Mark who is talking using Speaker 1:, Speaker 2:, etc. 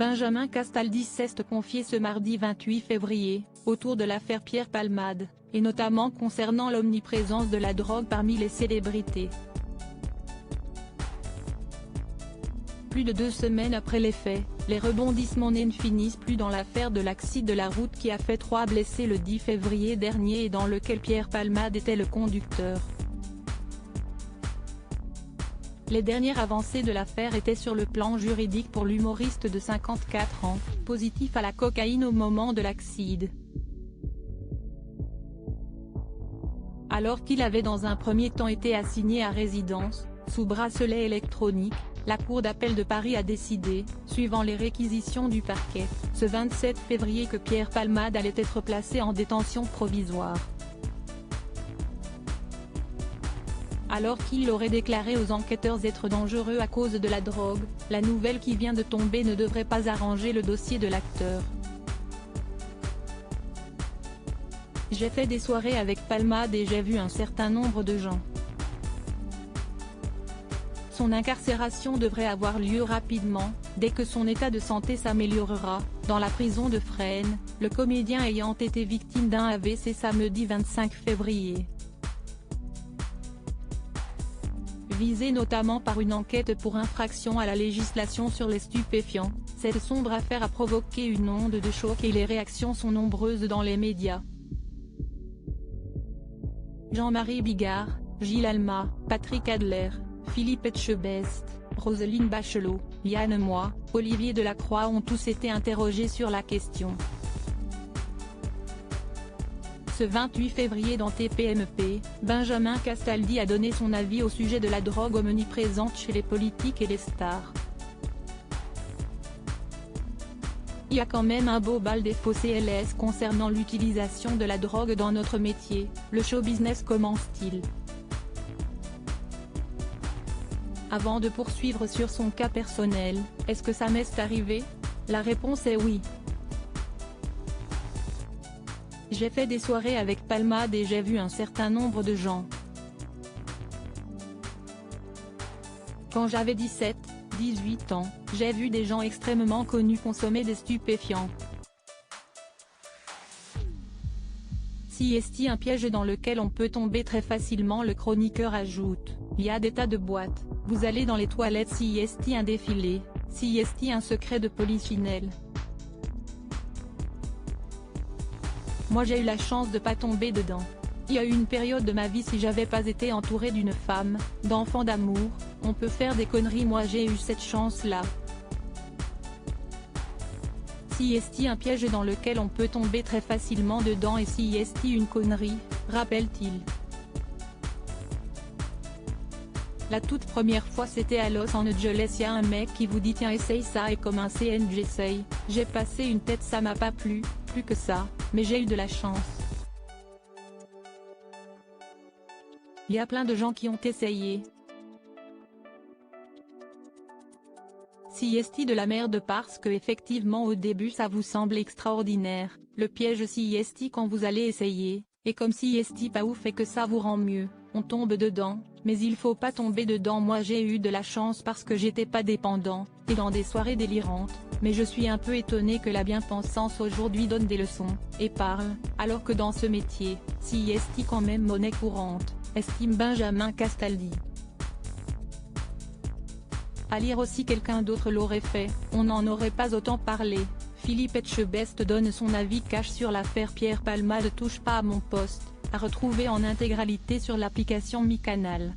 Speaker 1: Benjamin Castaldi s'est confié ce mardi 28 février, autour de l'affaire Pierre Palmade, et notamment concernant l'omniprésence de la drogue parmi les célébrités. Plus de 2 semaines après les faits, les rebondissements ne finissent plus dans l'affaire de l'accident de la route qui a fait 3 blessés le 10 février dernier et dans lequel Pierre Palmade était le conducteur. Les dernières avancées de l'affaire étaient sur le plan juridique pour l'humoriste de 54 ans, positif à la cocaïne au moment de l'accident. Alors qu'il avait dans un premier temps été assigné à résidence, sous bracelet électronique, la Cour d'appel de Paris a décidé, suivant les réquisitions du parquet, ce 27 février que Pierre Palmade allait être placé en détention provisoire. Alors qu'il aurait déclaré aux enquêteurs être dangereux à cause de la drogue, la nouvelle qui vient de tomber ne devrait pas arranger le dossier de l'acteur. J'ai fait des soirées avec Palmade et j'ai vu un certain nombre de gens. Son incarcération devrait avoir lieu rapidement, dès que son état de santé s'améliorera, dans la prison de Fresnes, le comédien ayant été victime d'un AVC samedi 25 février. Visé notamment par une enquête pour infraction à la législation sur les stupéfiants, cette sombre affaire a provoqué une onde de choc et les réactions sont nombreuses dans les médias. Jean-Marie Bigard, Gilles Alma, Patrick Adler, Philippe Etchebest, Roselyne Bachelot, Yann Moix, Olivier Delacroix ont tous été interrogés sur la question. Ce 28 février dans TPMP, Benjamin Castaldi a donné son avis au sujet de la drogue omniprésente chez les politiques et les stars. Il y a quand même un beau bal des faux CLS concernant l'utilisation de la drogue dans notre métier, le show business commence-t-il. Avant de poursuivre sur son cas personnel, est-ce que ça m'est arrivé? La réponse est oui. J'ai fait des soirées avec Palmade et j'ai vu un certain nombre de gens. Quand j'avais 17, 18 ans, j'ai vu des gens extrêmement connus consommer des stupéfiants. CST, un piège dans lequel on peut tomber très facilement. Le chroniqueur ajoute, il y a des tas de boîtes, vous allez dans les toilettes CST, un défilé, CST, un secret de polichinelle. Moi j'ai eu la chance de pas tomber dedans. Il y a eu une période de ma vie, si j'avais pas été entourée d'une femme, d'enfants, d'amour, on peut faire des conneries, moi j'ai eu cette chance-là. CST, un piège dans lequel on peut tomber très facilement dedans et CST, une connerie, rappelle-t-il. La toute première fois c'était à Los Angeles, y a un mec qui vous dit tiens essaye ça et comme un CN j'essaye, j'ai passé une tête, ça m'a pas plu, plus que ça, mais j'ai eu de la chance. Il y a plein de gens qui ont essayé. CST de la merde parce que effectivement au début ça vous semble extraordinaire, le piège CST quand vous allez essayer, et comme CST pas ouf et que ça vous rend mieux, on tombe dedans, mais il faut pas tomber dedans. Moi j'ai eu de la chance parce que j'étais pas dépendant, et dans des soirées délirantes, mais je suis un peu étonné que la bien-pensance aujourd'hui donne des leçons, et parle, alors que dans ce métier, CST quand même monnaie courante, estime Benjamin Castaldi. À lire aussi, quelqu'un d'autre l'aurait fait, on n'en aurait pas autant parlé. Philippe Etchebest donne son avis cash sur l'affaire Pierre Palmade. Touche pas à mon poste, à retrouver en intégralité sur l'application Mi Canal.